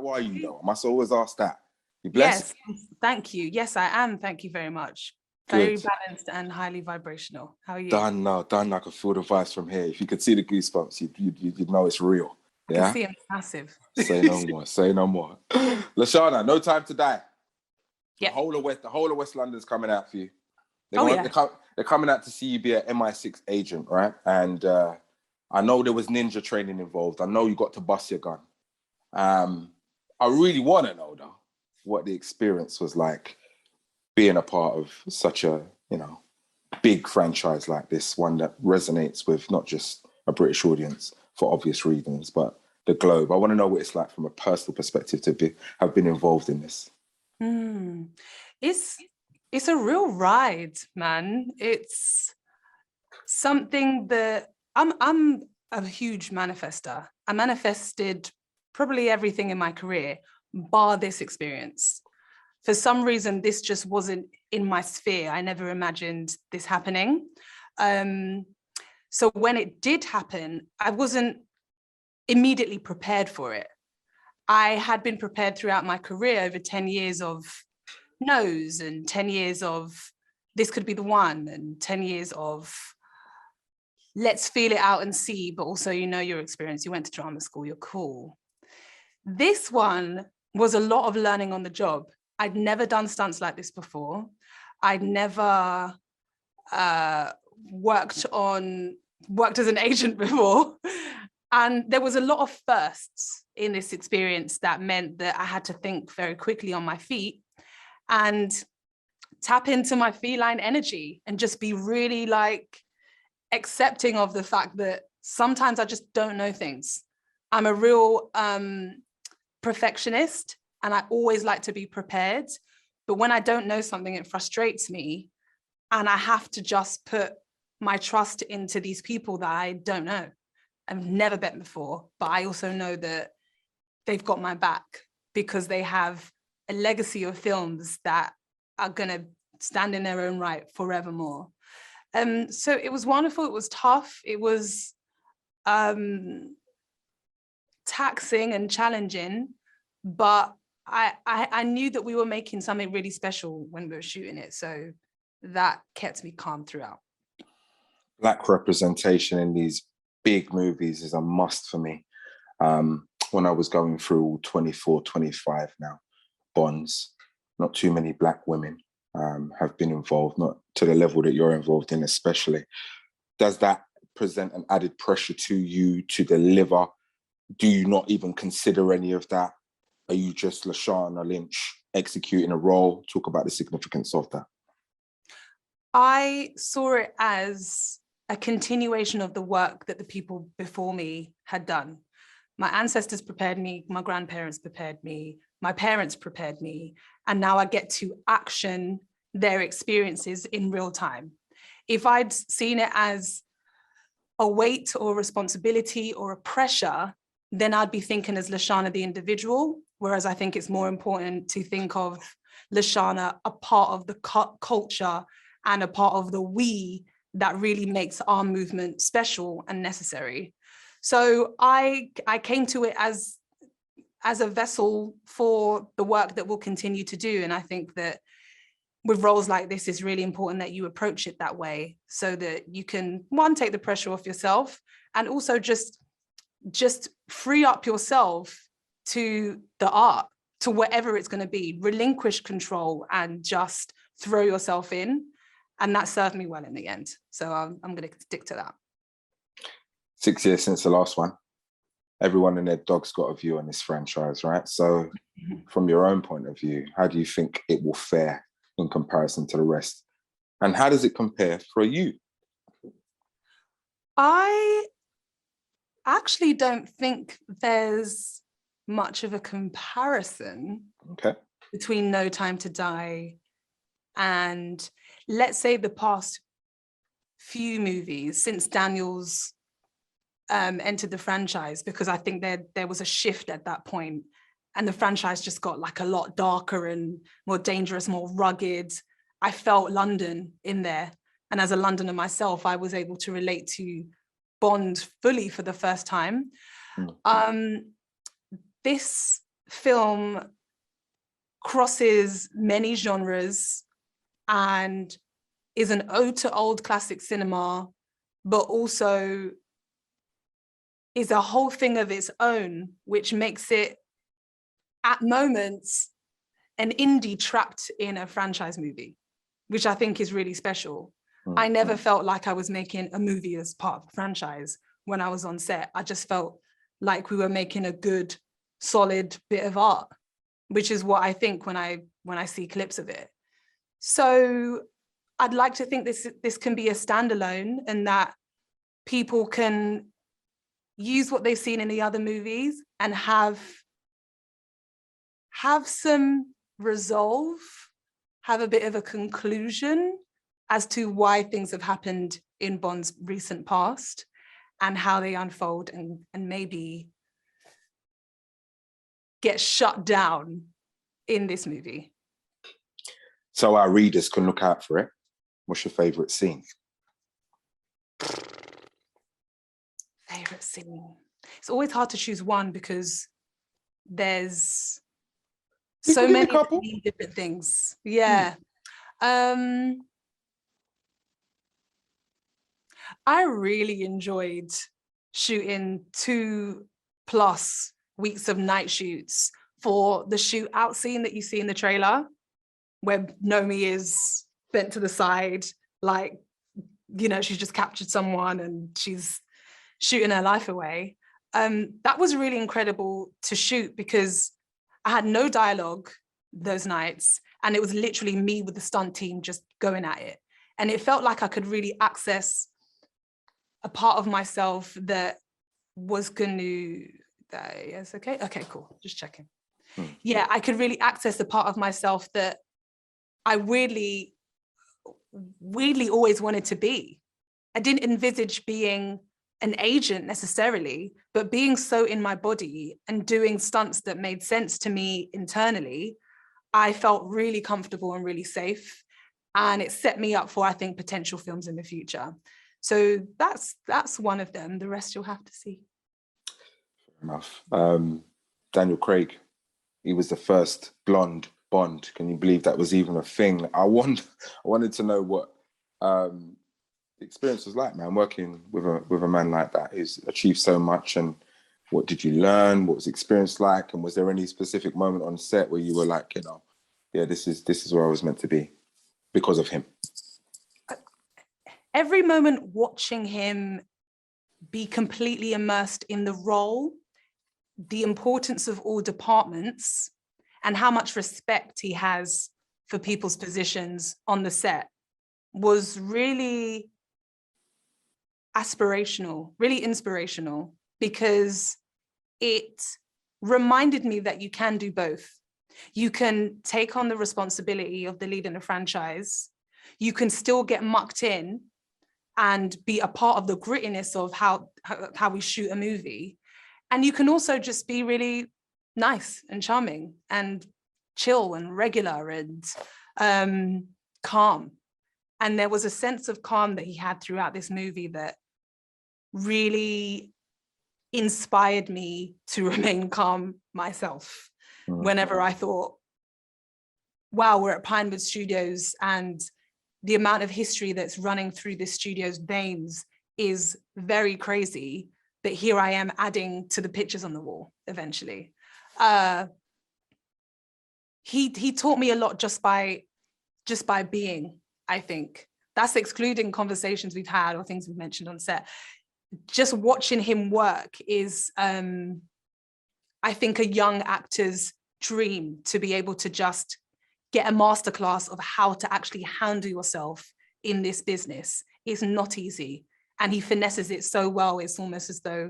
How are you though? I must always ask that. You blessed? Yes, thank you. Yes, I am. Thank you very much. Good. Very balanced and highly vibrational. How are you? Done now. Done. I can feel the vibes from here. If you could see the goosebumps, you'd know it's real. I Yeah. can see him massive. Say no more. Say no more. Lashana, no time to die. Yeah. The whole of West London's coming out for you. They're coming out to see you be an MI6 agent, right? And I know there was ninja training involved. I know you got to bust your gun. I really want to know though what the experience was like being a part of such a, big franchise like this, one that resonates with not just a British audience for obvious reasons, but the globe. I want to know what it's like from a personal perspective to have been involved in this. It's a real ride, man. It's something that I'm a huge manifester. I manifested probably everything in my career, bar this experience. For some reason, this just wasn't in my sphere. I never imagined this happening. So when it did happen, I wasn't immediately prepared for it. I had been prepared throughout my career over 10 years of no's and 10 years of this could be the one and 10 years of let's feel it out and see, but also your experience. You went to drama school, you're cool. This one was a lot of learning on the job. I'd never done stunts like this before. I'd never worked as an agent before. And there was a lot of firsts in this experience that meant that I had to think very quickly on my feet and tap into my feline energy and just be really accepting of the fact that sometimes I just don't know things. I'm a real perfectionist and I always like to be prepared. But when I don't know something, it frustrates me. And I have to just put my trust into these people that I don't know. I've never met before, but I also know that they've got my back because they have a legacy of films that are gonna stand in their own right forevermore. So it was wonderful, it was tough, it was taxing and challenging, but I knew that we were making something really special when we were shooting it. So that kept me calm throughout. Black representation in these big movies is a must for me. When I was going through 24, 25 now, Bonds, not too many Black women have been involved, not to the level that you're involved in especially. Does that present an added pressure to you to deliver? Do you not even consider any of that? Are you just Lashana Lynch executing a role? Talk about the significance of that. I saw it as a continuation of the work that the people before me had done. My ancestors prepared me, my grandparents prepared me, my parents prepared me, and now I get to action their experiences in real time. If I'd seen it as a weight or responsibility or a pressure, then I'd be thinking as Lashana the individual, whereas I think it's more important to think of Lashana a part of the culture and a part of the we that really makes our movement special and necessary. So I came to it as a vessel for the work that we'll continue to do. And I think that with roles like this, it's really important that you approach it that way so that you can, one, take the pressure off yourself and also just free up yourself to the art, to whatever it's going to be, relinquish control and just throw yourself in. And that served me well in the end. So I'm going to stick to that. 6 years since the last one. Everyone and their dog's got a view on this franchise, right? So from your own point of view, how do you think it will fare in comparison to the rest? And how does it compare for you? I actually don't think there's much of a comparison between No Time to Die and, let's say, the past few movies since Daniel's entered the franchise, because I think there was a shift at that point and the franchise just got a lot darker and more dangerous, more rugged. I felt London in there. And as a Londoner myself, I was able to relate to Bond fully for the first time. This film crosses many genres and is an ode to old classic cinema, but also is a whole thing of its own, which makes it, at moments, an indie trapped in a franchise movie, which I think is really special. I never felt like I was making a movie as part of a franchise when I was on set. I just felt like we were making a good, solid bit of art, which is what I think when I see clips of it. So I'd like to think this can be a standalone, and that people can use what they've seen in the other movies and have some resolve, have a bit of a conclusion as to why things have happened in Bond's recent past and how they unfold, and maybe get shut down in this movie. So our readers can look out for it. What's your favourite scene? Favourite scene? It's always hard to choose one because there's so many different things. Yeah. I really enjoyed shooting 2+ weeks of night shoots for the shootout scene that you see in the trailer, where Nomi is bent to the side, like, you know, she's just captured someone and she's shooting her life away. That was really incredible to shoot because I had no dialogue those nights, and it was literally me with the stunt team just going at it. And it felt like I could really access a part of myself that was going to, yes, okay, cool, just checking. Yeah, I could really access a part of myself that I weirdly always wanted to be. I didn't envisage being an agent necessarily, but being so in my body and doing stunts that made sense to me internally, I felt really comfortable and really safe. And it set me up for, I think, potential films in the future. So that's one of them. The rest you'll have to see. Fair enough. Daniel Craig, he was the first blonde Bond. Can you believe that was even a thing? I wanted to know what the experience was like, man, working with a man like that who's achieved so much. And what did you learn? What was the experience like? And was there any specific moment on set where you were like, you know, yeah, this is where I was meant to be because of him? Every moment watching him be completely immersed in the role, the importance of all departments, and how much respect he has for people's positions on the set was really aspirational, really inspirational, because it reminded me that you can do both. You can take on the responsibility of the lead in a franchise. You can still get mucked in and be a part of the grittiness of how we shoot a movie. And you can also just be really nice and charming and chill and regular and calm. And there was a sense of calm that he had throughout this movie that really inspired me to remain calm myself. Whenever I thought, wow, we're at Pinewood Studios and the amount of history that's running through this studio's veins is very crazy, but here I am adding to the pictures on the wall eventually. He taught me a lot just by being, I think. That's excluding conversations we've had or things we've mentioned on set. Just watching him work is, I think, a young actor's dream, to be able to just get a masterclass of how to actually handle yourself in this business. It's not easy. And he finesses it so well, it's almost as though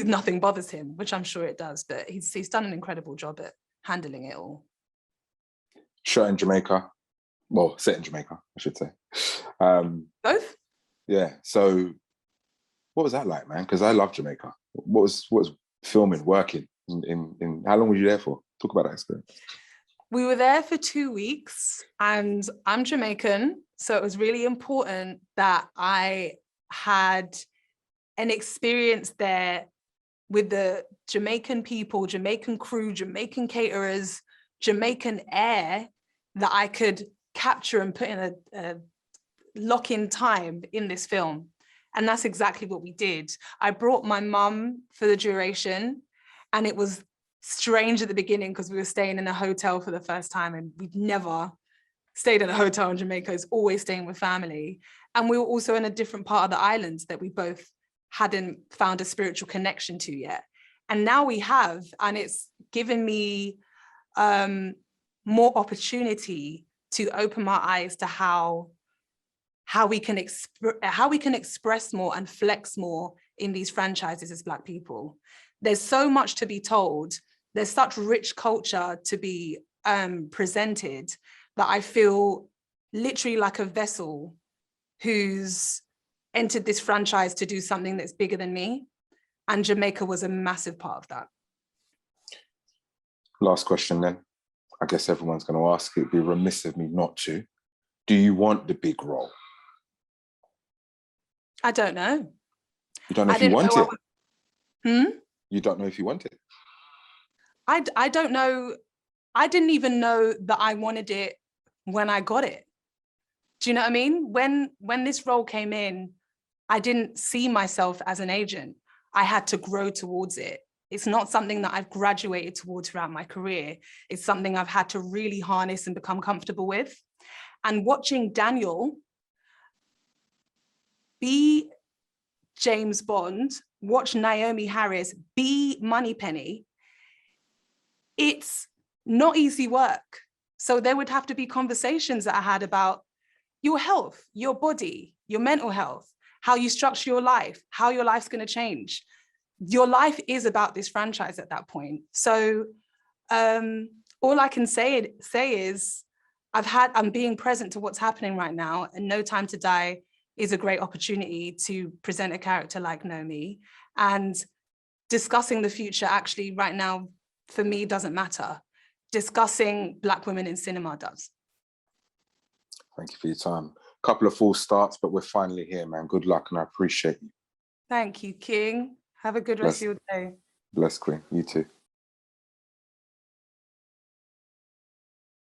nothing bothers him, which I'm sure it does, but he's done an incredible job at handling it all. Shot in Jamaica. Well, set in Jamaica, I should say. Both? Yeah, so what was that like, man? Because I love Jamaica. What was filming, working in how long were you there for? Talk about that experience. We were there for 2 weeks, and I'm Jamaican, so it was really important that I had an experience there with the Jamaican people, Jamaican crew, Jamaican caterers, Jamaican air that I could capture and put in a lock-in time in this film. And that's exactly what we did. I brought my mum for the duration, and it was strange at the beginning because we were staying in a hotel for the first time, and we'd never stayed in a hotel in Jamaica. It's always staying with family. And we were also in a different part of the islands that we both hadn't found a spiritual connection to yet. And now we have, and it's given me more opportunity to open my eyes to how we can express more and flex more in these franchises as Black people. There's so much to be told. There's such rich culture to be presented that I feel literally like a vessel who's entered this franchise to do something that's bigger than me. And Jamaica was a massive part of that. Last question then. I guess everyone's going to ask, it'd be remiss of me not to. Do you want the big role? I don't know. You don't know if you want it? You don't know if you want it? I don't know. I didn't even know that I wanted it when I got it. Do you know what I mean? When this role came in, I didn't see myself as an agent. I had to grow towards it. It's not something that I've graduated towards throughout my career. It's something I've had to really harness and become comfortable with. And watching Daniel be James Bond, watch Naomi Harris be Moneypenny, it's not easy work. So there would have to be conversations that I had about your health, your body, your mental health, how you structure your life, how your life's going to change. Your life is about this franchise at that point. So all I can say is I'm being present to what's happening right now, and No Time to Die is a great opportunity to present a character like Nomi, and discussing the future actually right now for me doesn't matter. Discussing Black women in cinema does. Thank you for your time. Couple of false starts, but we're finally here, man. Good luck, and I appreciate you. Thank you, King. Have a good rest of your day. Bless, Queen. You too.